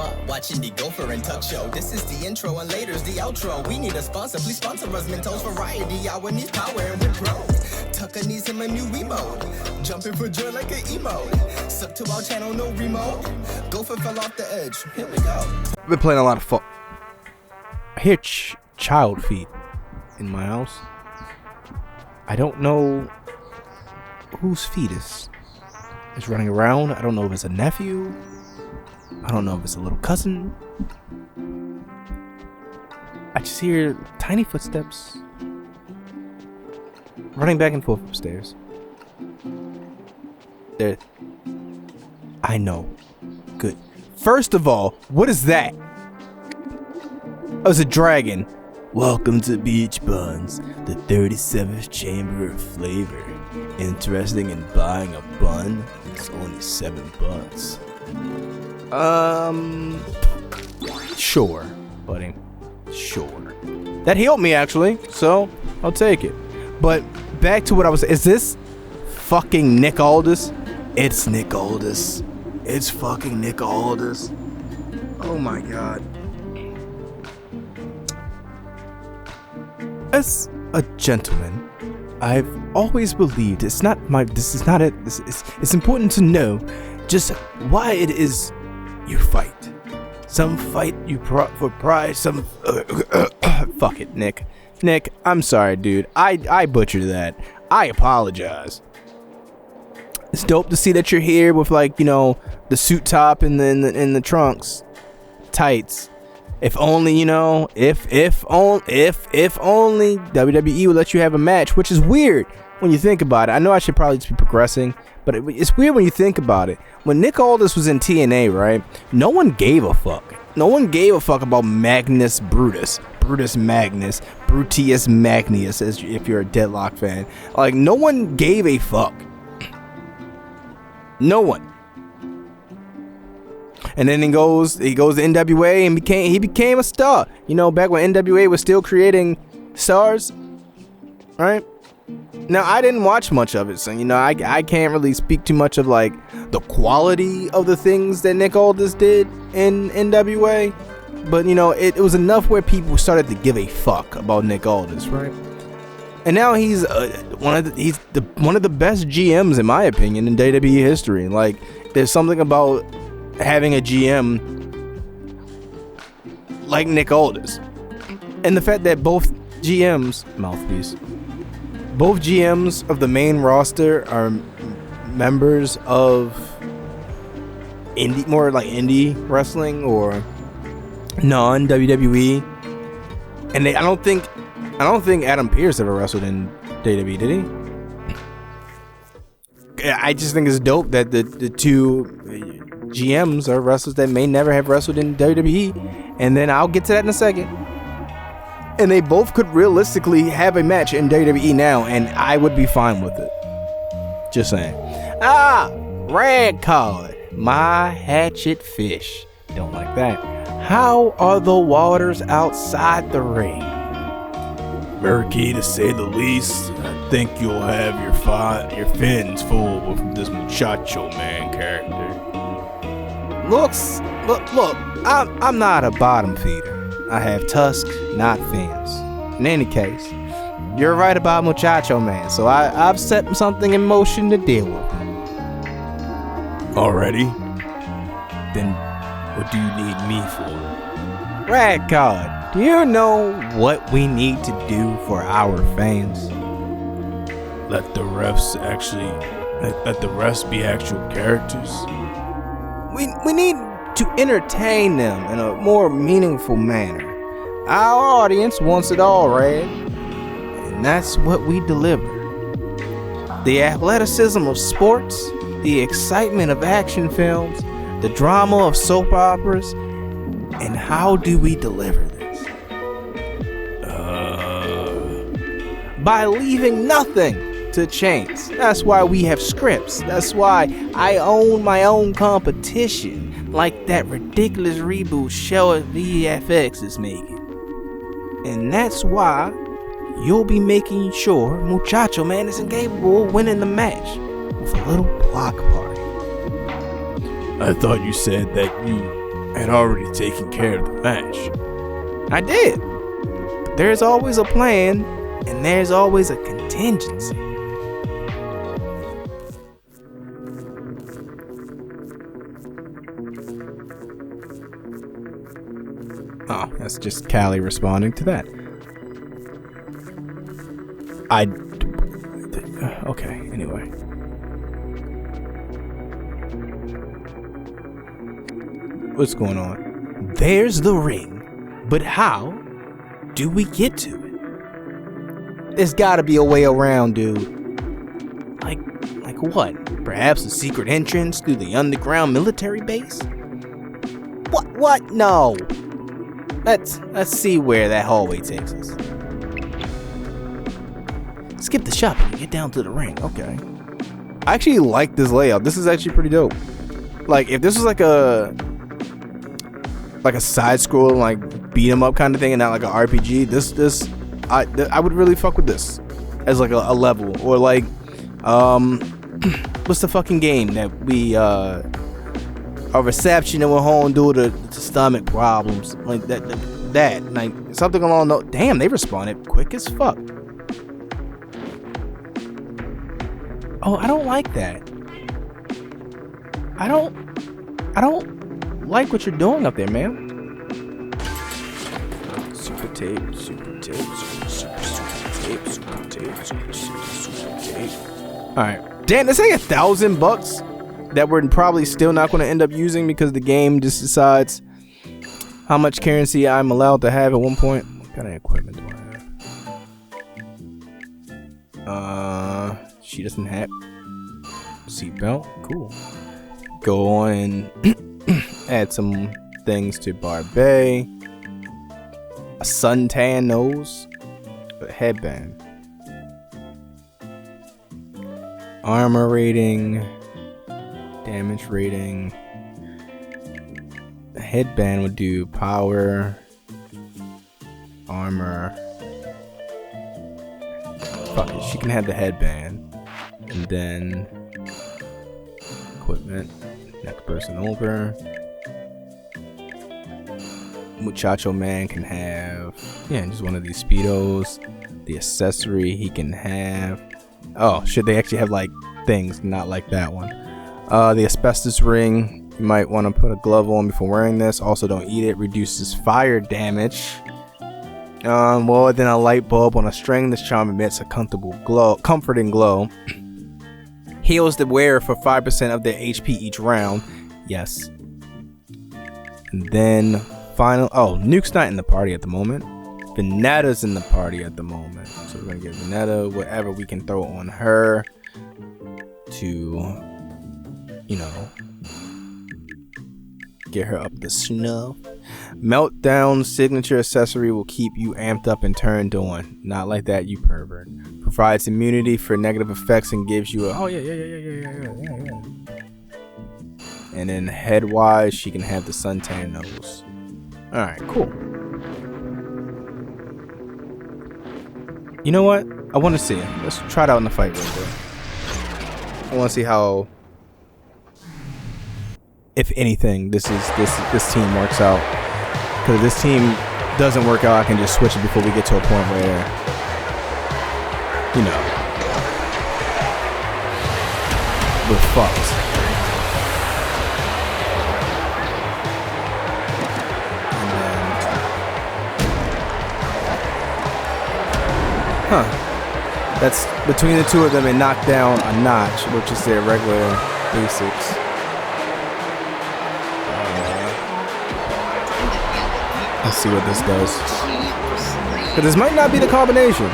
are watching the Gopher Tuk show. This is the intro and later's the outro. We need a sponsor, please sponsor us. Mentos variety, our needs power and we're pro. Tucker needs him a new remote. Jumping for joy like an emo. Sub to our channel, no remote. Gopher fell off the edge. Here we go. I've been playing a lot of I hear child feet in my house. I don't know whose fetus is running around. I don't know if it's a nephew. I don't know if it's a little cousin. I just hear tiny footsteps running back and forth upstairs. There. I know. Good. First of all, what is that? Oh, it's a dragon. Welcome to Beach Buns, the 37th chamber of flavor. Interesting in buying a bun? It's only $7. Sure, buddy. Sure. That healed me, actually, so I'll take it. But back to what I was saying. Is this fucking Nick Aldis? It's Nick Aldis. It's fucking Nick Aldis. Oh my god. As a gentleman, I've always believed it's important to know just why it is you fight. Some fight you for pride, some fuck it, Nick. Nick, I'm sorry, dude. I butchered that. I apologize. It's dope to see that you're here with, like, you know, the suit top and then the trunks, tights. If only, you know, if only WWE would let you have a match, which is weird when you think about it. I know I should probably just be progressing, but it's weird when you think about it. When Nick Aldis was in TNA, right, no one gave a fuck. No one gave a fuck about Magnus Brutus Magnus, Brutius Magnus, as if you're a Deadlock fan. Like, no one gave a fuck. No one. And then he goes to NWA and he became a star. You know, back when NWA was still creating stars, right? Now, I didn't watch much of it, so, you know, I can't really speak too much of, like, the quality of the things that Nick Aldis did in NWA. But, you know, it was enough where people started to give a fuck about Nick Aldis, right? And now he's one of the best GMs, in my opinion, in WWE history. Like, there's something about having a GM like Nick Aldis, and the fact that both GMs of the main roster are members of indie wrestling or non-WWE, and I don't think Adam Pearce ever wrestled in WWE, did he? I just think it's dope that the two GMs are wrestlers that may never have wrestled in WWE, and then I'll get to that in a second. And they both could realistically have a match in WWE now, and I would be fine with it. Just saying. Red card. My hatchet fish. Don't like that. How are the waters outside the ring? Murky, to say the least. I think you'll have your fins full with this muchacho man character. Look, I'm not a bottom feeder. I have tusks, not fins. In any case, you're right about Muchacho Man, so I've set something in motion to deal with him. Already? Then what do you need me for? Rad card, do you know what we need to do for our fans? Let the refs be actual characters. We need to entertain them in a more meaningful manner. Our audience wants it all, Red, and that's what we deliver. The athleticism of sports, the excitement of action films, the drama of soap operas, and how do we deliver this? By leaving nothing to chance. That's why we have scripts. That's why I own my own competition, like that ridiculous reboot show at VFX is making. And that's why you'll be making sure Muchacho Man is incapable of winning the match with a little block party. I thought you said that you had already taken care of the match. I did. But there's always a plan, and there's always a contingency. Oh, that's just Callie responding to that. Okay, anyway. What's going on? There's the ring, but how do we get to it? There's gotta be a way around, dude. Like what? Perhaps a secret entrance through the underground military base? What? No. Let's see where that hallway takes us. Skip the shopping and get down to the ring. Okay. I actually like this layout. This is actually pretty dope. Like, if this was like a side scroll, like beat 'em up kind of thing, and not like an RPG, I would really fuck with this as like a level. Or like, what's the fucking game that we a reception and we're home due to stomach problems, like that like something along those. Damn, they responded quick as fuck. Oh, I don't like that. I don't like what you're doing up there, man. Super tape, super tape, super tape, super tape, super tape. All right, damn, that's like $1,000 that we're probably still not going to end up using because the game just decides how much currency I'm allowed to have at one point. What kind of equipment do I have? She doesn't have seatbelt. Cool. Go on and add some things to Barbie. A suntan nose. A headband. Armor rating. Damage rating. The headband would do power. Armor. Fuck it, she can have the headband. And then equipment. Next person over. Muchacho Man can have, yeah, just one of these Speedos. The accessory he can have. Oh shit, they actually have like things, not like that one. The asbestos ring, you might want to put a glove on before wearing this. Also, don't eat it. Reduces fire damage. More than a light bulb on a string. This charm emits a comforting glow. Heals the wearer for 5% of their HP each round. Yes. And then final. Oh, Nuke's not in the party at the moment. Venetta's in the party at the moment. So we're gonna get Venetta whatever we can throw on her to, you know, get her up the snuff. Meltdown signature accessory will keep you amped up and turned on. Not like that, you pervert. Provides immunity for negative effects and gives you a yeah. And then head wise, she can have the suntan nose. Alright, cool. You know what? I want to see it. Let's try it out in the fight real quick. I want to see how, if anything, this team works out. Because if this team doesn't work out, I can just switch it before we get to a point where, you know, we're fucked. And then, that's between the two of them and knock down a notch, which is their regular basics. Let's see what this does. Because this might not be the combination.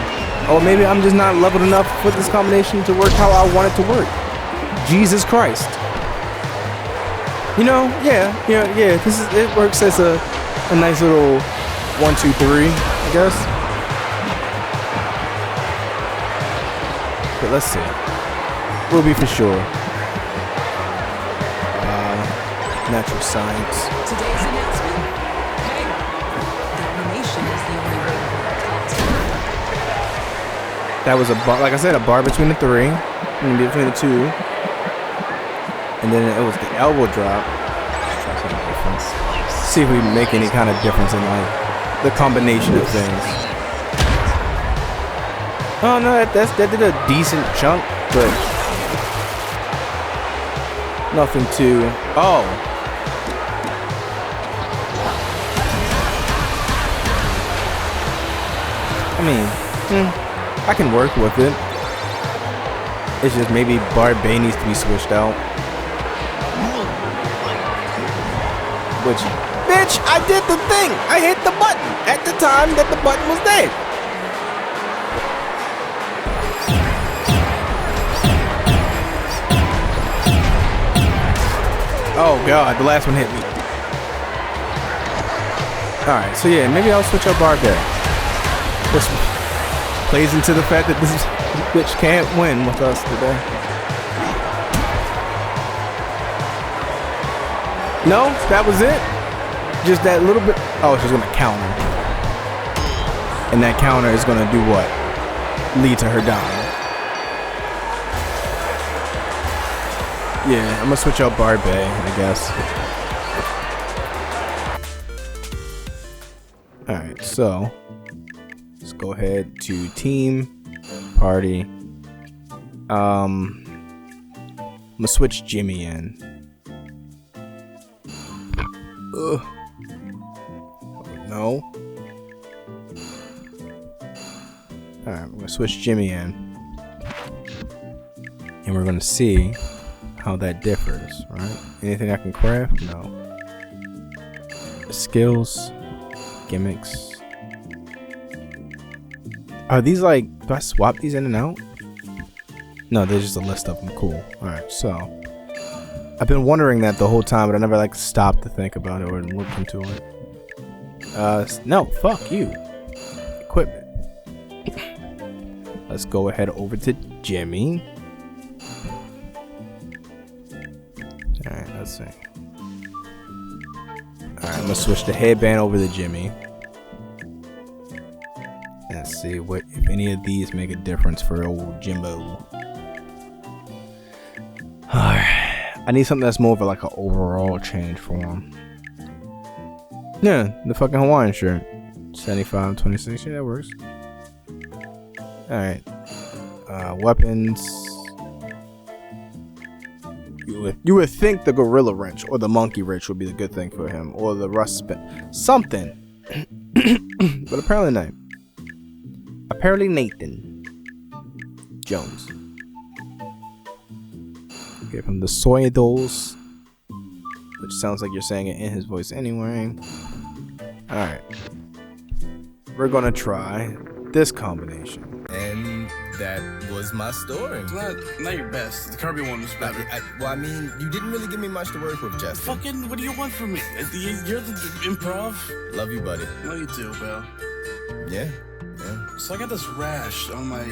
Or maybe I'm just not leveled enough for this combination to work how I want it to work. Jesus Christ. You know, yeah. It works as a nice little 1, 2, 3, I guess. But let's see. We'll be for sure. Natural science. Today's announcement. Domination is the only way to That was a bar, like I said, a bar between the three, and between the two, and then it was the elbow drop. Let's try something different. see if we make any kind of difference in like the combination of things. Oh no, that did a decent chunk, but nothing too. Oh. I mean, I can work with it. It's just maybe Barbay needs to be switched out. Which, bitch, I did the thing. I hit the button at the time that the button was there. Oh god, the last one hit me. Alright, so yeah, maybe I'll switch up Barbay. This plays into the fact that this bitch can't win with us today. No, that was it. Just that little bit. Oh, she's gonna counter, and that counter is gonna do what? Lead to her dying. Yeah, I'm gonna switch out Barbay, I guess. All right, so let's go ahead to team party. I'm gonna switch Jimmy in. Ugh. No. Alright, we're gonna switch Jimmy in. And we're gonna see how that differs, right? Anything I can craft? No. Skills, gimmicks. Are these like, do I swap these in and out? No, there's just a list of them. Cool. Alright, so I've been wondering that the whole time, but I never like stopped to think about it or look into it. No, fuck you. Equipment. Let's go ahead over to Jimmy. Alright, let's see. Alright, I'm gonna switch the headband over to Jimmy. Let's see what if any of these make a difference for old Jimbo. Alright. I need something that's more of like an overall change for him. Yeah, the fucking Hawaiian shirt. 75-26, yeah, that works. Alright. Weapons. You would think the gorilla wrench or the monkey wrench would be the good thing for him. Or the rust spin. Something. But apparently not. Apparently Nathan Jones. Give him the soy dolls, which sounds like you're saying it in his voice anyway. Alright. We're gonna try this combination. And that was my story. It's not your best. The Kirby one was better. Well, I mean, you didn't really give me much to work with, Justin. Fucking, what do you want from me? You're the improv. Love you, buddy. Love you too, pal. Yeah. So I got this rash on my